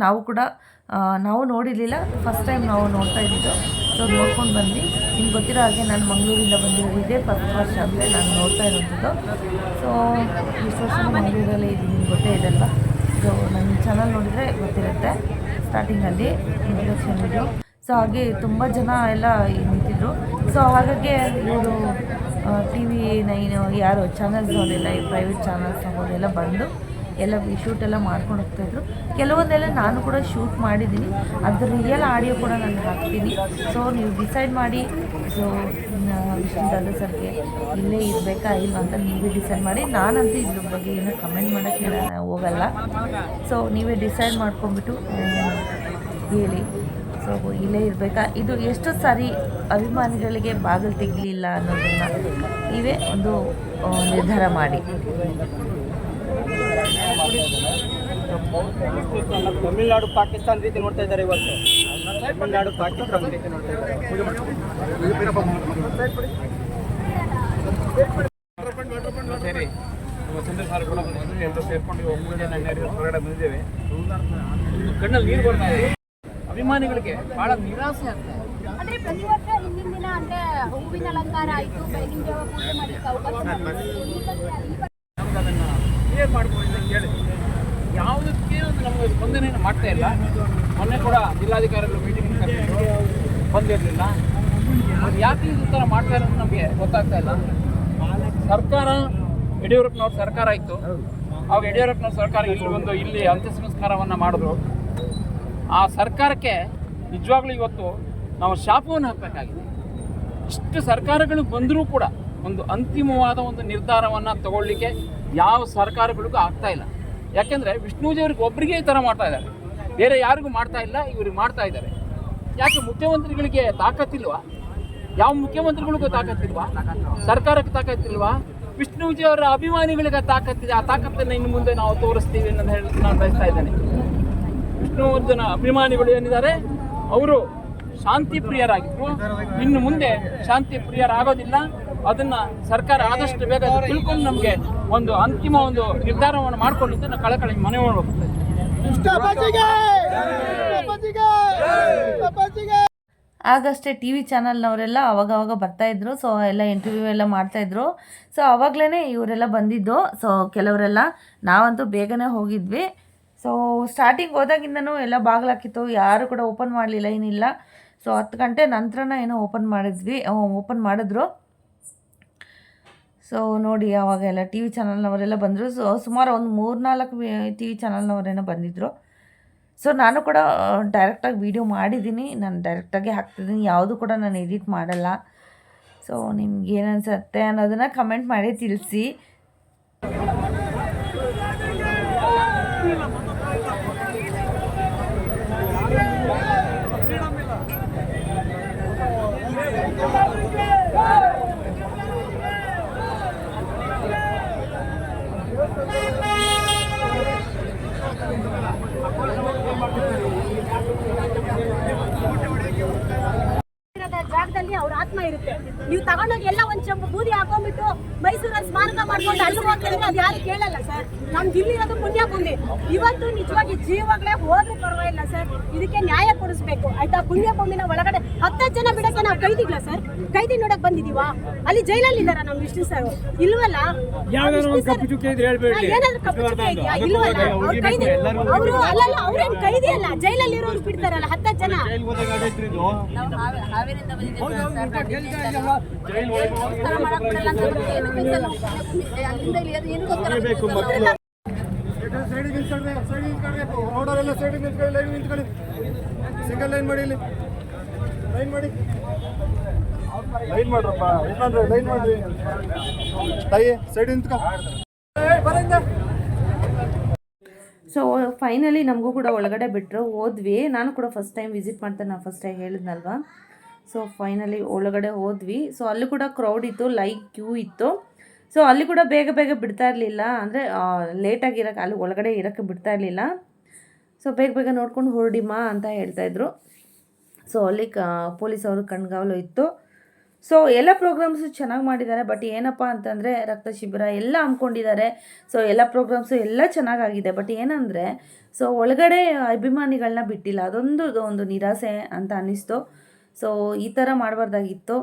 ನಾವು ನೋಡಿರಲಿಲ್ಲ, ಫಸ್ಟ್ ಟೈಮ್ ನಾವು ನೋಡ್ತಾ ಇದ್ದಿದ್ದು. ಸೊ ನೋಡ್ಕೊಂಡು ಬಂದ್ವಿ. ನಿಮ್ಗೆ ಗೊತ್ತಿರೋ ಹಾಗೆ ನಾನು ಮಂಗಳೂರಿಂದ ಬಂದಿರೋದು, ಇದೇ ಫಸ್ಟ್ ವರ್ಷ ಅಂದರೆ ನಾನು ನೋಡ್ತಾ ಇರೋಂಥದ್ದು. ಸೊ ಇಷ್ಟು ವರ್ಷ ಮಂಗಳೂರಲ್ಲೇ ಇದ್ದೀನಿ, ನಿಮ್ಗೆ ಗೊತ್ತೇ ಇದಲ್ವ. ಸೊ ನನ್ನ ಚಾನಲ್ ನೋಡಿದರೆ ಗೊತ್ತಿರುತ್ತೆ ಸ್ಟಾರ್ಟಿಂಗಲ್ಲಿ ಇಂಟ್ರೊಡಕ್ಷನ್ ವಿಡಿಯೋ. ಸೊ ಹಾಗೆ ತುಂಬ ಜನ ಎಲ್ಲ ನಿಂತಿದ್ರು. ಸೊ ಹಾಗಾಗಿ ಇವರು TV9 ಯಾರು ಚಾನಲ್ಸ್ನವರೆಲ್ಲ ಈ ಪ್ರೈವೇಟ್ ಚಾನಲ್ಸ್ ಅವರೆಲ್ಲ ಬಂದು ಎಲ್ಲ ಶೂಟೆಲ್ಲ ಮಾಡ್ಕೊಂಡು ಹೋಗ್ತಾಯಿದ್ರು. ಕೆಲವೊಂದೆಲ್ಲ ನಾನು ಕೂಡ ಶೂಟ್ ಮಾಡಿದ್ದೀನಿ, ಅದ್ರ ರಿಯಲ್ ಆಡಿಯೋ ಕೂಡ ನಾನು ಹಾಕ್ತೀನಿ. ಸೊ ನೀವು ಡಿಸೈಡ್ ಮಾಡಿ. ಸೊ ವಿಷ್ಣು ಸರ್ಗೆ ಇಲ್ಲೇ ಇರಬೇಕಾ ಇಲ್ಲ ಅಂತ ನೀವೇ ಡಿಸೈಡ್ ಮಾಡಿ. ನಾನಂತೂ ಇದ್ರ ಬಗ್ಗೆ ಏನೋ ಕಮೆಂಟ್ ಮಾಡೋಕ್ಕೆ ಹೋಗಲ್ಲ. ಸೊ ನೀವೇ ಡಿಸೈಡ್ ಮಾಡ್ಕೊಂಡ್ಬಿಟ್ಟು ಹೇಳಿ. ಸೊ ಇಲ್ಲೇ ಇರಬೇಕಾ, ಇದು ಎಷ್ಟು ಸಾರಿ ಅಭಿಮಾನಿಗಳಿಗೆ ಬಾಗಿಲು ತೆಗಲಿಲ್ಲ ಅನ್ನೋದನ್ನು ನೀವೇ ಒಂದು ನಿರ್ಧಾರ ಮಾಡಿ. ತಮಿಳ್ನಾಡು ಪಾಕಿಸ್ತಾನ ರೀತಿ ನೋಡ್ತಾ ಇದ್ದಾರೆ ಇವತ್ತು. ತಮಿಳ್ನಾಡು ಪಾಕಿಸ್ತಾನ ರೀತಿ ನೋಡ್ತಾ ಇದ್ದಾರೆ. ಸೇರಿ ಚಂದ್ರ ಸಾರ್ ಕೂಡ ಬಂದಿದ್ದು, ಎಲ್ಲರೂ ಸೇರ್ಕೊಂಡು 9 ಜನ ಹೊರಗಡೆ ಬಂದಿದ್ದೇವೆ. ಕಣ್ಣಲ್ಲಿ ನೀರು ಬರ್ತಾ ಇದೆ. ಅಭಿಮಾನಿಗಳಿಗೆ ಬಹಳ ನಿರಾಸೆ ಆಗ್ತದೆ. ಅಂದ್ರೆ ಪ್ರತಿ ವರ್ಷ ಹಿಂದಿನ ದಿನ ಅಂದ್ರೆ ಹೂವಿನ ಅಲಂಕಾರ ಆಯಿತು, ಬೆಳಗಿನ ಜಾವ ಪೂಜೆ ಮಾಡಲಿಕ್ಕೆ ಅವಕಾಶ ಅದನ್ನು ಕ್ಲಿಯರ್ ಮಾಡ್ಕೊಳ್ಳಿ ಅಂತ ಕೇಳಿದ್ವಿ. ಯಾವುದಕ್ಕೆ ಒಂದು ನಮಗೆ ಸ್ಪಂದನೆಯನ್ನು ಮಾಡ್ತಾ ಇಲ್ಲ. ಮೊನ್ನೆ ಕೂಡ ಜಿಲ್ಲಾಧಿಕಾರಿಗಳು ಮೀಟಿಂಗ್ ಕರೆದಿದ್ರು, ಬಂದಿರಲಿಲ್ಲ. ಅದು ಯಾಕೆ ಈ ಥರ ಮಾಡ್ತಾ ಇರೋದು ನಮಗೆ ಗೊತ್ತಾಗ್ತಾ ಇಲ್ಲ. ಸರ್ಕಾರ ಯಡಿಯೂರಪ್ಪನವ್ರ ಸರ್ಕಾರ ಇತ್ತು, ಆವಾಗ ಯಡಿಯೂರಪ್ಪನವ್ರ ಸರ್ಕಾರ ಇಲ್ಲಿ ಅಂತ್ಯ ಸಂಸ್ಕಾರವನ್ನು ಮಾಡಿದ್ರು. ಆ ಸರ್ಕಾರಕ್ಕೆ ನಿಜವಾಗ್ಲೂ ಇವತ್ತು ನಾವು ಶಾಪವನ್ನು ಹಾಕಬೇಕಾಗಿದೆ. ಇಷ್ಟು ಸರ್ಕಾರಗಳು ಬಂದರೂ ಕೂಡ ಒಂದು ಅಂತಿಮವಾದ ಒಂದು ನಿರ್ಧಾರವನ್ನು ತಗೊಳ್ಳಿಕ್ಕೆ ಯಾವ ಸರ್ಕಾರಗಳಿಗೂ ಆಗ್ತಾ ಇಲ್ಲ. ಯಾಕೆಂದರೆ ವಿಷ್ಣುಜಿಯವ್ರಿಗೆ ಒಬ್ಬರಿಗೆ ಈ ಥರ ಮಾಡ್ತಾ ಇದ್ದಾರೆ, ಬೇರೆ ಯಾರಿಗೂ ಮಾಡ್ತಾ ಇಲ್ಲ, ಇವ್ರಿಗೆ ಮಾಡ್ತಾ ಇದ್ದಾರೆ. ಯಾಕೆ ಮುಖ್ಯಮಂತ್ರಿಗಳಿಗೆ ತಾಕತ್ತಿಲ್ವಾ? ಯಾವ ಮುಖ್ಯಮಂತ್ರಿಗಳಿಗೂ ತಾಕತ್ತಿಲ್ವಾ? ಸರ್ಕಾರಕ್ಕೆ ತಾಕತ್ತಿಲ್ವಾ? ವಿಷ್ಣುಜಿಯವರ ಅಭಿಮಾನಿಗಳಿಗೆ ತಾಕತ್ತಿದೆ. ಆ ತಾಕತ್ತನ್ನು ಇನ್ನು ಮುಂದೆ ನಾವು ತೋರಿಸ್ತೀವಿ ಅಂತ ಹೇಳಿ ನಾನು ಬಯಸ್ತಾ ಇದ್ದೇನೆ. ವಿಷ್ಣುವರ್ಧನ ಅಭಿಮಾನಿಗಳು ಏನಿದ್ದಾರೆ ಅವರು ಶಾಂತಿ ಪ್ರಿಯರಾಗಿದ್ರು, ಇನ್ನು ಮುಂದೆ ಶಾಂತಿ ಪ್ರಿಯರಾಗೋದಿಲ್ಲ. ಅದನ್ನು ಸರ್ಕಾರ ಆದಷ್ಟು ಬೇಗ ತಿಳ್ಕೊಂಡು ನಮಗೆ ಒಂದು ಅಂತಿಮ ಒಂದು ನಿರ್ಧಾರವನ್ನು ಮಾಡಿಕೊಂಡಿದ್ದು ನಾನು ಕಳಕಳಿ ಮನವಿ ಮಾಡಬೇಕು. ಆಗಷ್ಟೇ ಟಿ ವಿ ಚಾನಲ್ನವರೆಲ್ಲ ಅವಾಗವಾಗ ಬರ್ತಾಯಿದ್ರು. ಸೊ ಎಲ್ಲ ಇಂಟರ್ವ್ಯೂ ಎಲ್ಲ ಮಾಡ್ತಾಯಿದ್ರು. ಸೊ ಆವಾಗಲೇ ಇವರೆಲ್ಲ ಬಂದಿದ್ದು. ಸೊ ಕೆಲವರೆಲ್ಲ, ನಾವಂತೂ ಬೇಗನೆ ಹೋಗಿದ್ವಿ. ಸೊ ಸ್ಟಾರ್ಟಿಂಗ್ ಹೋದಾಗಿಂದನೂ ಎಲ್ಲ ಬಾಗಿಲಾಕಿತ್ತು, ಯಾರು ಕೂಡ ಓಪನ್ ಮಾಡಲಿಲ್ಲ, ಏನಿಲ್ಲ. ಸೊ 10 ಗಂಟೆ ನಂತರನ ಏನೋ ಓಪನ್ ಮಾಡಿದ್ರು. ಸೊ ನೋಡಿ ಆವಾಗೆಲ್ಲ ಟಿ ವಿ ಚಾನಲ್ನವರೆಲ್ಲ ಬಂದರು. ಸೊ ಸುಮಾರು ಒಂದು 3-4 ಟಿ ವಿ ಚಾನಲ್ನವರೇನೋ ಬಂದಿದ್ದರು. ಸೊ ನಾನು ಕೂಡ ಡೈರೆಕ್ಟಾಗಿ ವೀಡಿಯೋ ಮಾಡಿದ್ದೀನಿ, ನಾನು ಡೈರೆಕ್ಟಾಗಿ ಹಾಕ್ತಿದ್ದೀನಿ, ಯಾವುದು ಕೂಡ ನಾನು ಎಡಿಟ್ ಮಾಡಲ್ಲ. ಸೊ ನಿಮ್ಗೆ ಏನು ಅನಿಸುತ್ತೆ ಅನ್ನೋದನ್ನು ಕಮೆಂಟ್ ಮಾಡಿ ತಿಳಿಸಿ. ಜಾಗದಲ್ಲಿ ಅವ್ರ ಆತ್ಮ ಇರುತ್ತೆ. ನೀವು ತಗೊಂಡೋಗಿ ಎಲ್ಲ ಒಂದ್ ಚಂಬು ಬೂದಿ ಹಾಕೊಂಡ್ಬಿಟ್ಟು ಮೈಸೂರಲ್ಲಿ ಸ್ಮಾರಕ ಮಾಡ್ಕೊಂಡು ಅಲ್ಲಿ ಹೋಗ್ತಿದ್ರೆ ಅದು ಯಾರು ಕೇಳಲ್ಲ ಸರ್. ನಮ್ಗೆ ಇಲ್ಲಿರೋದು ಪುಣ್ಯ ಭೂಮಿ. ಇವತ್ತು ನಿಜವಾಗಿ ಜೀವಗಳೇ ಹೋದ್ರೂ ಪರವಾಗಿಲ್ಲ ಸರ್, ಇದಕ್ಕೆ ನ್ಯಾಯ ಕೊಡಿಸ್ಬೇಕು ಆಯ್ತಾ. ಪುಣ್ಯಭೂಮಿನ ಒಳಗಡೆ 10 ಜನ ಬಿಡಕ್ಕೆ ನಾವು ಕೈದಿಲ್ಲ ಸರ್, ಕೈದಿ ನೋಡಕ್ ಬಂದಿದೀವಾ? ಅಲ್ಲಿ ಜೈಲಲ್ಲಿ ಇದಾರ ನಮ್ ವಿಷ್ಣು ಸರ್? ಇಲ್ವಲ್ಲ. ಏನಾದ್ರು ಕಪ್ಪು ಚುಕ್ಕೆ ಇದೆಯಾ? ಇಲ್ವಲ್ಲ. ಅವ್ರು ಕೈದಿ, ಅವರು ಅಲ್ಲಲ್ಲ, ಅವ್ರೇನ್ ಕೈದಿ ಅಲ್ಲ, ಜೈಲಲ್ಲಿ ಇರೋರು ಬಿಡ್ತಾರಲ್ಲ 10 ಜನ. ಸಿಂಗಲ್ ಲೈನ್ ಮಾಡಿ, ಇಲ್ಲಿ ಲೈನ್ ಮಾಡಿ, ಲೈನ್ ಮಾಡ್ರಪ್ಪ, ಲೈನ್ ಮಾಡ್ರಿ ತಾಯಿ, ಸೈಡ್ ನಿಂತ್ಕೊ. ಸೊ ಫೈನಲಿ ನಮಗೂ ಕೂಡ ಒಳಗಡೆ ಬಿಟ್ಟರು, ಹೋದ್ವಿ. ನಾನು ಕೂಡ ಫಸ್ಟ್ ಟೈಮ್ ವಿಸಿಟ್ ಮಾಡ್ತೇನೆ, ನಾನು ಫಸ್ಟ್ ಟೈಮ್ ಹೇಳಿದ್ನಲ್ವ. ಸೊ ಫೈನಲಿ ಒಳಗಡೆ ಹೋದ್ವಿ. ಸೊ ಅಲ್ಲಿ ಕೂಡ ಕ್ರೌಡ್ ಇತ್ತು, ಕ್ಯೂ ಇತ್ತು. ಸೊ ಅಲ್ಲಿ ಕೂಡ ಬೇಗ ಬಿಡ್ತಾ ಇರಲಿಲ್ಲ, ಅಂದರೆ ಲೇಟಾಗಿರೋಕ್ಕೆ ಅಲ್ಲಿ ಒಳಗಡೆ ಇರೋಕ್ಕೆ ಬಿಡ್ತಾ ಇರಲಿಲ್ಲ. ಸೊ ಬೇಗ ನೋಡ್ಕೊಂಡು ಹೊರಡಿಮಾ ಅಂತ ಹೇಳ್ತಾಯಿದ್ರು. ಸೊ ಅಲ್ಲಿ ಪೊಲೀಸವರು ಕಣ್ಗಾವಲು ಇತ್ತು. ಸೊ ಎಲ್ಲ ಪ್ರೋಗ್ರಾಮ್ಸು ಚೆನ್ನಾಗಿ ಮಾಡಿದ್ದಾರೆ. ಬಟ್ ಏನಪ್ಪ ಅಂತಂದರೆ ರಕ್ತ ಶಿಬಿರ ಎಲ್ಲ ಹಮ್ಮಿಕೊಂಡಿದ್ದಾರೆ. ಸೊ ಎಲ್ಲ ಪ್ರೋಗ್ರಾಮ್ಸು ಎಲ್ಲ ಚೆನ್ನಾಗಾಗಿದೆ. ಬಟ್ ಏನಂದರೆ ಸೊ ಒಳಗಡೆ ಅಭಿಮಾನಿಗಳನ್ನ ಬಿಟ್ಟಿಲ್ಲ, ಅದೊಂದು ನಿರಾಸೆ ಅಂತ ಅನ್ನಿಸ್ತು. ಸೊ ಈ ಥರ ಮಾಡಬಾರ್ದಾಗಿತ್ತು.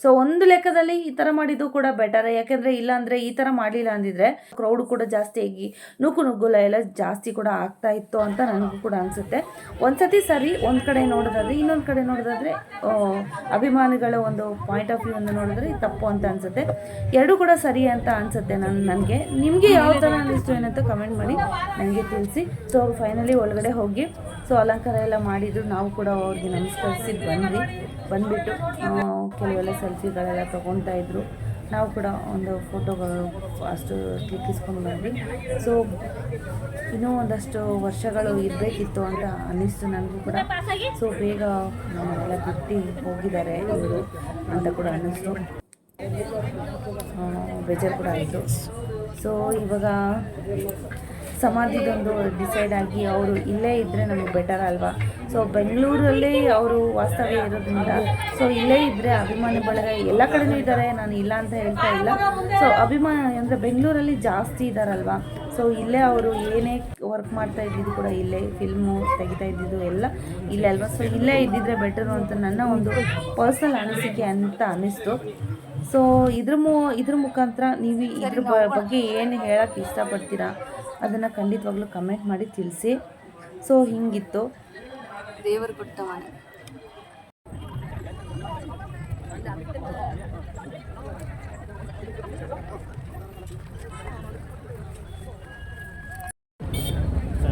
ಸೊ ಒಂದು ಲೆಕ್ಕದಲ್ಲಿ ಈ ಥರ ಮಾಡಿದ್ದು ಕೂಡ ಬೆಟರ್. ಯಾಕೆಂದರೆ ಇಲ್ಲಾಂದರೆ ಈ ಥರ ಮಾಡಲಿಲ್ಲ ಅಂದಿದ್ರೆ ಕ್ರೌಡ್ ಕೂಡ ಜಾಸ್ತಿ ಆಗಿ ನುಗ್ಗುಲ ಎಲ್ಲ ಜಾಸ್ತಿ ಕೂಡ ಆಗ್ತಾ ಇತ್ತು ಅಂತ ನನಗೂ ಕೂಡ ಅನಿಸುತ್ತೆ. ಒಂದು ಸತಿ ಸರಿ ಒಂದು ಕಡೆ ನೋಡೋದಾದರೆ, ಇನ್ನೊಂದು ಕಡೆ ನೋಡೋದಾದರೆ ಅಭಿಮಾನಿಗಳ ಒಂದು ಪಾಯಿಂಟ್ ಆಫ್ ವ್ಯೂ ಅನ್ನು ನೋಡಿದ್ರೆ ತಪ್ಪು ಅಂತ ಅನಿಸುತ್ತೆ. ಎರಡೂ ಕೂಡ ಸರಿ ಅಂತ ಅನಿಸುತ್ತೆ ನನಗೆ. ನಿಮಗೆ ಯಾವ ಥರ ಅನ್ನಿಸ್ತು ಏನಂತ ಕಮೆಂಟ್ ಮಾಡಿ ನನಗೆ ತಿಳಿಸಿ. ಸೊ ಫೈನಲಿ ಒಳಗಡೆ ಹೋಗಿ ಸೊ ಅಲಂಕಾರ ಎಲ್ಲ ಮಾಡಿದ್ರು. ನಾವು ಕೂಡ ಅವ್ರಿಗೆ ನಮಸ್ಕರಿಸಿ ಬಂದುಬಿಟ್ಟು ಕೆಲವೆಲ್ಲ ಸೆಲ್ಫಿಗಳೆಲ್ಲ ತೊಗೊತಾ ಇದ್ರು. ನಾವು ಕೂಡ ಒಂದು ಫೋಟೋಗಳು ಅಷ್ಟು ಕ್ಲಿಕ್ಕಿಸ್ಕೊಂಡು ಬಂದ್ವಿ. ಸೊ ಇನ್ನೂ ಒಂದಷ್ಟು ವರ್ಷಗಳು ಇರಬೇಕಿತ್ತು ಅಂತ ಅನ್ನಿಸ್ತು ನನಗೂ ಕೂಡ. ಸೊ ಬೇಗ ನಮ್ಮನ್ನೆಲ್ಲ ಬಿಟ್ಟು ಹೋಗಿದ್ದಾರೆ ಇವರು ಅಂತ ಕೂಡ ಅನ್ನಿಸ್ತು. ಬೇಜಾರು ಕೂಡ ಆಯಿತು. ಸೊ ಇವಾಗ ಸಮಾಧಿದೊಂದು ಡಿಸೈಡ್ ಆಗಿ ಅವರು ಇಲ್ಲೇ ಇದ್ದರೆ ನಮಗೆ ಬೆಟರ್ ಅಲ್ವಾ. ಸೊ ಬೆಂಗಳೂರಲ್ಲಿ ಅವರು ವಾಸ್ತವ್ಯ ಇರೋದ್ರಿಂದ ಸೊ ಇಲ್ಲೇ ಇದ್ದರೆ ಅಭಿಮಾನಿ ಬಳಗ ಎಲ್ಲ ಕಡೆನೂ ಇದ್ದಾರೆ, ನಾನು ಇಲ್ಲ ಅಂತ ಹೇಳ್ತಾ ಇಲ್ಲ. ಸೊ ಅಭಿಮಾನಿ ಅಂದರೆ ಬೆಂಗಳೂರಲ್ಲಿ ಜಾಸ್ತಿ ಇದ್ದಾರಲ್ವ. ಸೊ ಇಲ್ಲೇ ಅವರು ಏನೇ ವರ್ಕ್ ಮಾಡ್ತಾ ಇದ್ದಿದ್ದು ಕೂಡ ಇಲ್ಲೇ, ಫಿಲ್ಮು ತೆಗಿತಾ ಇದ್ದಿದ್ದು ಎಲ್ಲ ಇಲ್ಲೇ ಅಲ್ವಾ. ಸೊ ಇಲ್ಲೇ ಇದ್ದಿದ್ರೆ ಬೆಟರು ಅಂತ ನನ್ನ ಒಂದು ಪರ್ಸ್ನಲ್ ಅನಿಸಿಕೆ ಅಂತ ಅನ್ನಿಸ್ತು. ಸೊ ಇದ್ರ ಮುಖಾಂತರ ನೀವು ಇದ್ರ ಬಗ್ಗೆ ಏನು ಹೇಳೋಕ್ಕೆ ಇಷ್ಟಪಡ್ತೀರಾ ಅದನ್ನು ಖಂಡಿತವಾಗ್ಲೂ ಕಮೆಂಟ್ ಮಾಡಿ ತಿಳಿಸಿ. ಸೊ ಹಿಂಗಿತ್ತು ದೇವರು ಕೊಟ್ಟ ಮನೆ.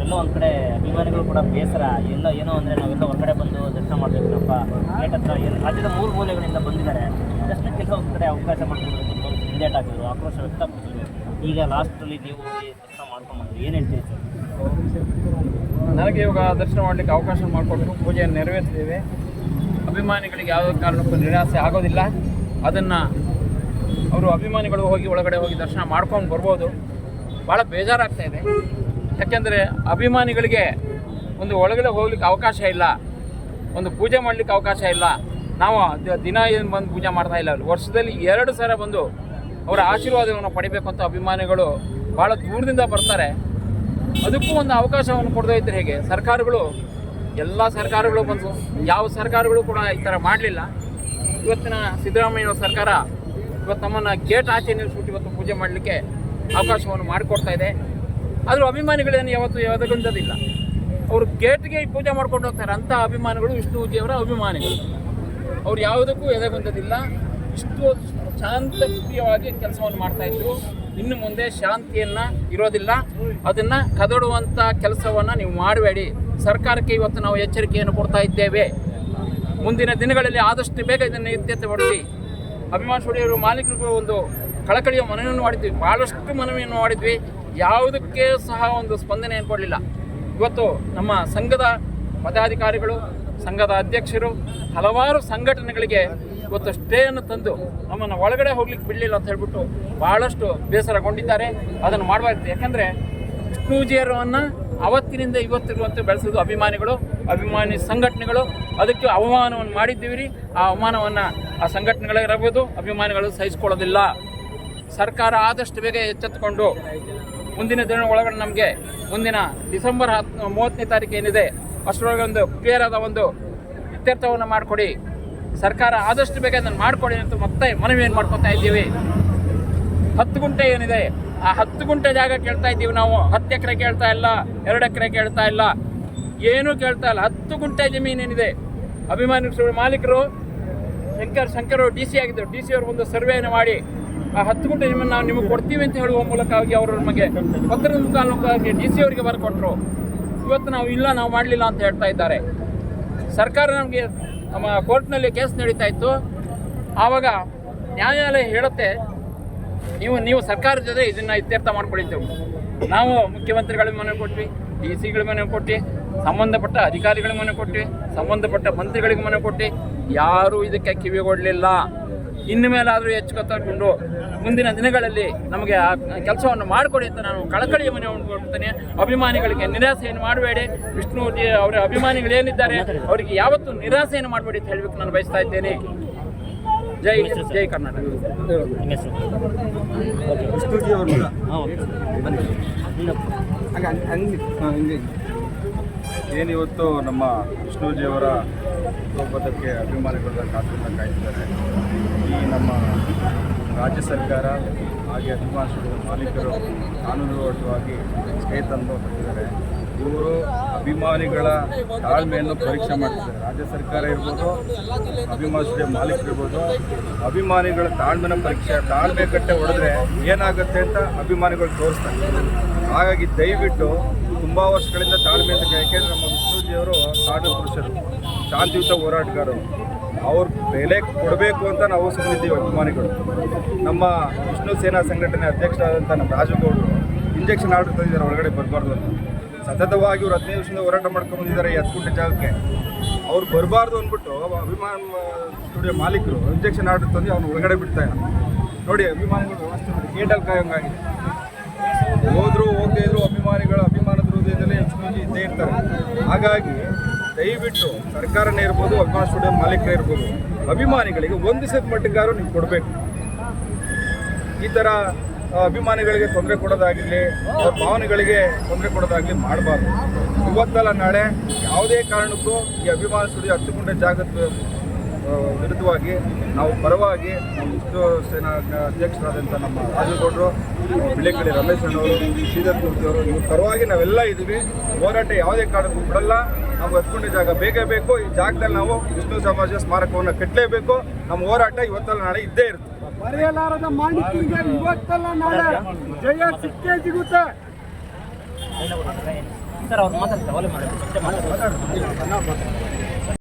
ಎಲ್ಲೋ ಒಂದು ಕಡೆ ಅಭಿಮಾನಿಗಳು ಕೂಡ ಬೇಸರ, ಏನೋ ಅಂದರೆ ನಾವೆಲ್ಲ ಹೊರಗಡೆ ಬಂದು ದರ್ಶನ ಮಾಡಬೇಕಪ್ಪ, ಲೇಟ್ ಹತ್ರ ರಾಜ್ಯದ 3 ಮೂಲೆಗಳಿಂದ ಬಂದಿದ್ದಾರೆ, ಜಸ್ಟ್ ಕೆಲವೊಂದು ಕಡೆ ಅವಕಾಶ ಮಾಡ್ಕೊಂಡು ಹಿಂದೇಟ್ ಆಗಿದ್ರು, ಆಕ್ರೋಶ ವ್ಯಕ್ತಪಡಿಸಿದ್ರು. ಈಗ ಲಾಸ್ಟಲ್ಲಿ ನೀವು ದರ್ಶನ ಮಾಡ್ಕೊಂಡ್ಬಂದು ಏನು ಹೇಳ್ತೀರಿ ಸರ್? ನನಗೆ ಇವಾಗ ದರ್ಶನ ಮಾಡಲಿಕ್ಕೆ ಅವಕಾಶ ಮಾಡಿಕೊಟ್ಟು ಪೂಜೆಯನ್ನು ನೆರವೇರಿಸಿದ್ದೇವೆ. ಅಭಿಮಾನಿಗಳಿಗೆ ಯಾವುದೇ ಕಾರಣಕ್ಕೂ ನಿರಾಸೆ ಆಗೋದಿಲ್ಲ. ಅದನ್ನು ಅವರು ಅಭಿಮಾನಿಗಳು ಒಳಗಡೆ ಹೋಗಿ ದರ್ಶನ ಮಾಡ್ಕೊಂಡು ಬರ್ಬೋದು. ಭಾಳ ಬೇಜಾರಾಗ್ತಾಯಿದೆ. ಯಾಕೆಂದರೆ ಅಭಿಮಾನಿಗಳಿಗೆ ಒಂದು ಒಳಗಡೆ ಹೋಗ್ಲಿಕ್ಕೆ ಅವಕಾಶ ಇಲ್ಲ, ಒಂದು ಪೂಜೆ ಮಾಡಲಿಕ್ಕೆ ಅವಕಾಶ ಇಲ್ಲ. ನಾವು ದಿನ ಏನು ಬಂದು ಪೂಜೆ ಮಾಡ್ತಾ ಇಲ್ಲ, ವರ್ಷದಲ್ಲಿ 2 ಸಲ ಬಂದು ಅವರ ಆಶೀರ್ವಾದವನ್ನು ಪಡಿಬೇಕು ಅಂತ ಅಭಿಮಾನಿಗಳು ಭಾಳ ದೂರದಿಂದ ಬರ್ತಾರೆ. ಅದಕ್ಕೂ ಒಂದು ಅವಕಾಶವನ್ನು ಕೊಡೋದೈತೆ ಹೇಗೆ? ಸರ್ಕಾರಗಳು, ಎಲ್ಲ ಸರ್ಕಾರಗಳು ಬಂದು ಯಾವ ಸರ್ಕಾರಗಳು ಕೂಡ ಈ ಥರ ಮಾಡಲಿಲ್ಲ. ಇವತ್ತಿನ ಸಿದ್ದರಾಮಯ್ಯ ಸರ್ಕಾರ ಇವತ್ತು ನಮ್ಮನ್ನು ಗೇಟ್ ಆಚೆ ನಿಲ್ಲಿಸ್ಬಿಟ್ಟು ಇವತ್ತು ಪೂಜೆ ಮಾಡಲಿಕ್ಕೆ ಅವಕಾಶವನ್ನು ಮಾಡಿಕೊಡ್ತಾ ಇದೆ. ಆದರೂ ಅಭಿಮಾನಿಗಳೇನು ಯಾವುದಕ್ಕೊಂದದಿಲ್ಲ, ಅವರು ಗೇಟ್ಗೆ ಪೂಜೆ ಮಾಡ್ಕೊಂಡು ಹೋಗ್ತಾರೆ. ಅಂಥ ಅಭಿಮಾನಿಗಳು ವಿಷ್ಣುಜಿಯವರ ಅಭಿಮಾನಿಗಳು. ಅವ್ರು ಯಾವುದಕ್ಕೂ ಎದೆಗೊಂದದಿಲ್ಲ. ಇಷ್ಟು ಶಾಂತಪ್ರಿಯವಾಗಿ ಕೆಲಸವನ್ನು ಮಾಡ್ತಾಯಿದ್ರು. ಇನ್ನು ಮುಂದೆ ಶಾಂತಿಯನ್ನು ಇರೋದಿಲ್ಲ. ಅದನ್ನು ಕದಡುವಂಥ ಕೆಲಸವನ್ನು ನೀವು ಮಾಡಬೇಡಿ. ಸರ್ಕಾರಕ್ಕೆ ಇವತ್ತು ನಾವು ಎಚ್ಚರಿಕೆಯನ್ನು ಕೊಡ್ತಾ ಇದ್ದೇವೆ. ಮುಂದಿನ ದಿನಗಳಲ್ಲಿ ಆದಷ್ಟು ಬೇಗ ಇದನ್ನು ಇತ್ಯರ್ಥಪಡಿಸಿ. ಅಭಿಮಾನ ಸ್ಟುಡಿಯೋ ಮಾಲೀಕರಿಗೂ ಒಂದು ಕಳಕಳಿಯ ಮನವಿಯನ್ನು ಮಾಡಿದ್ವಿ, ಭಾಳಷ್ಟು ಮನವಿಯನ್ನು ಮಾಡಿದ್ವಿ. ಯಾವುದಕ್ಕೆ ಸಹ ಒಂದು ಸ್ಪಂದನೆಯನ್ನು ಕೊಡಲಿಲ್ಲ. ಇವತ್ತು ನಮ್ಮ ಸಂಘದ ಪದಾಧಿಕಾರಿಗಳು, ಸಂಘದ ಅಧ್ಯಕ್ಷರು, ಹಲವಾರು ಸಂಘಟನೆಗಳಿಗೆ ಇವತ್ತು ಸ್ಟೇಯನ್ನು ತಂದು ನಮ್ಮನ್ನು ಒಳಗಡೆ ಹೋಗ್ಲಿಕ್ಕೆ ಬಿಡಲಿಲ್ಲ ಅಂತ ಹೇಳ್ಬಿಟ್ಟು ಭಾಳಷ್ಟು ಬೇಸರಗೊಂಡಿದ್ದಾರೆ. ಅದನ್ನು ಮಾಡಬಾರ್ದು. ಯಾಕಂದರೆ ವಿಷ್ಣುಜಿಯವರನ್ನು ಅವತ್ತಿನಿಂದ ಇವತ್ತಿರುವಂತೆ ಬೆಳೆಸೋದು ಅಭಿಮಾನಿಗಳು, ಅಭಿಮಾನಿ ಸಂಘಟನೆಗಳು. ಅದಕ್ಕೆ ಅವಮಾನವನ್ನು ಮಾಡಿದ್ದೀವಿ. ಆ ಅವಮಾನವನ್ನು ಆ ಸಂಘಟನೆಗಳಿರಬಹುದು, ಅಭಿಮಾನಿಗಳು ಸಹಿಸ್ಕೊಳ್ಳೋದಿಲ್ಲ. ಸರ್ಕಾರ ಆದಷ್ಟು ಬೇಗ ಎಚ್ಚೆತ್ತುಕೊಂಡು ಮುಂದಿನ ದಿನ ಒಳಗಡೆ ನಮಗೆ ಮುಂದಿನ ಡಿಸೆಂಬರ್ 30ನೇ ತಾರೀಕು ಏನಿದೆ ಅಷ್ಟರೊಳಗೆ ಒಂದು ಕ್ಲಿಯರ್ ಆದ ಒಂದು ಇತ್ಯರ್ಥವನ್ನು ಮಾಡಿಕೊಡಿ. ಸರ್ಕಾರ ಆದಷ್ಟು ಬೇಗ ಅದನ್ನು ಮಾಡಿಕೊಡಿ ಅಂತ ಮತ್ತೆ ಮನವಿಯನ್ನು ಮಾಡ್ಕೊತಾ ಇದ್ದೀವಿ. 10 ಗುಂಟೆ ಏನಿದೆ, ಆ 10 ಗುಂಟೆ ಜಾಗ ಕೇಳ್ತಾ ಇದ್ದೀವಿ ನಾವು. 10 ಎಕರೆ ಕೇಳ್ತಾ ಇಲ್ಲ, 2 ಎಕರೆ ಕೇಳ್ತಾ ಇಲ್ಲ, ಏನೂ ಕೇಳ್ತಾ ಇಲ್ಲ. 10 ಗುಂಟೆ ಜಮೀನೇನಿದೆ, ಅಭಿಮಾನಿ ಮಾಲೀಕರು ಶಂಕರ್ DC ಆಗಿದ್ದರು. DC ಅವರು ಒಂದು ಸರ್ವೆಯನ್ನು ಮಾಡಿ ಆ 10 ಗುಂಟೆ ಜಮೀನು ನಾವು ನಿಮಗೆ ಕೊಡ್ತೀವಿ ಅಂತ ಹೇಳುವ ಮೂಲಕವಾಗಿ ಅವರು ನಮಗೆ ಪತ್ರದ ಮುಖಾಂತರ DC ಅವರಿಗೆ ಬರಕೊಟ್ಟರು. ಇವತ್ತು ನಾವು ಇಲ್ಲ, ನಾವು ಮಾಡಲಿಲ್ಲ ಅಂತ ಹೇಳ್ತಾ ಇದ್ದಾರೆ. ಸರ್ಕಾರ ನಮಗೆ ನಮ್ಮ ಕೋರ್ಟ್ನಲ್ಲಿ ಕೇಸ್ ನಡೀತಾ ಇತ್ತು. ಆವಾಗ ನ್ಯಾಯಾಲಯ ಹೇಳುತ್ತೆ, ನೀವು ಸರ್ಕಾರದ ಜೊತೆ ಇದನ್ನು ಇತ್ಯರ್ಥ ಮಾಡ್ಕೊಳಿತೇವೆ. ನಾವು ಮುಖ್ಯಮಂತ್ರಿಗಳಿಗೆ ಮನವಿ ಕೊಟ್ವಿ, DC ಮನವಿ ಕೊಟ್ಟು, ಸಂಬಂಧಪಟ್ಟ ಅಧಿಕಾರಿಗಳಿಗೆ ಮನವಿ ಕೊಟ್ವಿ, ಸಂಬಂಧಪಟ್ಟ ಮಂತ್ರಿಗಳಿಗೆ ಮನವಿ ಕೊಟ್ಟು, ಯಾರೂ ಇದಕ್ಕೆ ಕಿವಿಗೊಡಲಿಲ್ಲ. ಇನ್ನು ಮೇಲಾದರೂ ಎಚ್ಚೆತ್ತುಕೊಂಡು ಮುಂದಿನ ದಿನಗಳಲ್ಲಿ ನಮಗೆ ಆ ಕೆಲಸವನ್ನು ಮಾಡಿಕೊಡಿ ಅಂತ ನಾನು ಕಳಕಳಿಯ ಮನವಿ ಕೊಡ್ತೇನೆ. ಅಭಿಮಾನಿಗಳಿಗೆ ನಿರಾಸೆಯನ್ನು ಮಾಡಬೇಡಿ. ವಿಷ್ಣು ಅವರ ಅಭಿಮಾನಿಗಳೇನಿದ್ದಾರೆ ಅವರಿಗೆ ಯಾವತ್ತೂ ನಿರಾಸೆಯನ್ನು ಮಾಡಬೇಡಿ ಅಂತ ಹೇಳಬೇಕು ನಾನು ಬಯಸ್ತಾ ಇದ್ದೇನೆ. ಜೈ ಹಿಂದ್, ಜೈ ಕರ್ನಾಟಕ. ನಿಮ್ಮ ಹೆಸರು? ವಿಷ್ಣುಜಿ ಅವ್ರ ಮಗ. ಏನಿವತ್ತು ನಮ್ಮ ವಿಷ್ಣುಜಿಯವರ ಹುಟ್ಟುಹಬ್ಬಕ್ಕೆ ಅಭಿಮಾನಿಗಳ ಕಾತುರದಿಂದ ಕಾಯ್ತಿದ್ದಾರೆ. ಈ ನಮ್ಮ ರಾಜ್ಯ ಸರ್ಕಾರ ಹಾಗೆ ಅಭಿಮಾನಿಗಳ ಮಾಲೀಕರು ಕಾನೂನುಬದ್ಧವಾಗಿ ಸ್ಟೇ ತಂದು ಬಂದಿದ್ದಾರೆ. ಇವರು ಅಭಿಮಾನಿಗಳ ತಾಳ್ಮೆಯನ್ನು ಪರೀಕ್ಷೆ ಮಾಡ್ತಿದ್ದಾರೆ. ರಾಜ್ಯ ಸರ್ಕಾರ ಇರ್ಬೋದು, ಅಭಿಮಾನಿ ಮಾಲೀಕರು ಇರ್ಬೋದು, ಅಭಿಮಾನಿಗಳ ತಾಳ್ಮೆ ಕಟ್ಟೆ ಹೊಡೆದ್ರೆ ಏನಾಗುತ್ತೆ ಅಂತ ಅಭಿಮಾನಿಗಳು ತೋರಿಸ್ತಾರೆ. ಹಾಗಾಗಿ ದಯವಿಟ್ಟು ತುಂಬ ವರ್ಷಗಳಿಂದ ತಾಳ್ಮೆಯಿಂದ, ಯಾಕೆಂದರೆ ನಮ್ಮ ವಿಷ್ಣುಜಿಯವರು ಸಾಧು ಪುರುಷರು, ಶಾಂತಿಯುತ ಹೋರಾಟಗಾರರು. ಅವ್ರ ಬೆಲೆ ಕೊಡಬೇಕು ಅಂತ ನಾವು ಸುಮ್ಮನಿದ್ದೀವಿ ಅಭಿಮಾನಿಗಳು. ನಮ್ಮ ವಿಷ್ಣು ಸೇನಾ ಸಂಘಟನೆ ಅಧ್ಯಕ್ಷರಾದಂಥ ನಮ್ಮ ರಾಜಗೌಡರು ಇಂಜೆಕ್ಷನ್ ಆರ್ಡರ್ ತಂದಿದ್ದಾರೆ ಹೊರಗಡೆ ಬರಬಾರ್ದು ಅಂತ. ಸತತವಾಗಿ ಇವರು 15 ವರ್ಷದಿಂದ ಹೋರಾಟ ಮಾಡ್ಕೊಂಡು ಬಂದಿದ್ದಾರೆ ಈ 10 ಗುಂಟೆ ಜಾಗಕ್ಕೆ. ಅವ್ರು ಬರಬಾರ್ದು ಅಂದ್ಬಿಟ್ಟು ಅಭಿಮಾನ ಸ್ಟುಡಿಯೋ ಮಾಲೀಕರು ಇಂಜೆಕ್ಷನ್ ಆರ್ಡರ್ ತಂದು ಅವ್ನು ಒಳಗಡೆ ಬಿಡ್ತಾ ಇಲ್ಲ. ನೋಡಿ ಅಭಿಮಾನಿಗಳು ವ್ಯವಸ್ಥೆ ನೋಡಿ, ಗೇಟಲ್ಲಿ ಕಾಯೋಂಗಾಗಿದೆ. ಹೋಗದೇ ಇದ್ರು ಅಭಿಮಾನದ ಹೃದಯದಲ್ಲಿ ವಿಷ್ಣುಜಿ ಇದ್ದೇ ಇರ್ತಾರೆ. ಹಾಗಾಗಿ ದಯವಿಟ್ಟು ಸರ್ಕಾರನೇ ಇರ್ಬೋದು, ಅಭಿಮಾನ ಸ್ಟುಡಿಯೋ ಮಾಲೀಕರೇ ಇರ್ಬೋದು, ಅಭಿಮಾನಿಗಳಿಗೆ ಒಂದು ದಿವಸದ ಮಟ್ಟಿಗಾರು ನೀವು ಕೊಡಬೇಕು. ಈ ಥರ ಅಭಿಮಾನಿಗಳಿಗೆ ತೊಂದರೆ ಕೊಡೋದಾಗಲಿ, ಅವ್ರ ಭಾವನೆಗಳಿಗೆ ತೊಂದರೆ ಕೊಡೋದಾಗಲಿ ಮಾಡಬಾರ್ದು. ಇವತ್ತಲ್ಲ ನಾಳೆ ಯಾವುದೇ ಕಾರಣಕ್ಕೂ ಈ ಅಭಿಮಾನ ಸ್ಟುಡಿಯೋ 10 ಗುಂಟೆ ಜಾಗದ ವಿರುದ್ಧವಾಗಿ ನಾವು ಪರವಾಗಿ ನಮ್ಮ ವಿಷ್ಣು ಸೇನಾ ಅಧ್ಯಕ್ಷರಾದಂಥ ನಮ್ಮ ರಾಜಗೌಡರು, ಬಿಳಿಕಡಿ ರಮೇಶ್ ಅವರು, ಶ್ರೀಧರ್ ಮೂರ್ತಿಯವರು, ಇವ್ರ ಪರವಾಗಿ ನಾವೆಲ್ಲ ಇದ್ದೀವಿ. ಹೋರಾಟ ಯಾವುದೇ ಕಾರಣಕ್ಕೂ ಬಿಡಲ್ಲ. ನಾವು 10 ಗುಂಟೆ ಜಾಗ ಬೇಕೇ ಬೇಕು. ಈ ಜಾಗದಲ್ಲಿ ನಾವು ವಿಷ್ಣು ಸಮಾಜ ಸ್ಮಾರಕವನ್ನು ಕಟ್ಟಲೇಬೇಕು. ನಮ್ಮ ಹೋರಾಟ ಇವತ್ತಲ್ಲ ನಾಳೆ ಇದ್ದೇ ಇರುತ್ತೆ. ಮರೆಯಲಾರದ ಮಾಣಿಕ್ಯರಿಗೆ ಇವತ್ತಲ್ಲ ನಾಳೆ ಜಯ ಸಿಕ್ಕೇ ಸಿಗುತ್ತೆ. ಸರ್ ಅವ್ರು ಮಾತಾಡ್ತಾರೆ, ಒಲೆ ಮಾಡಿ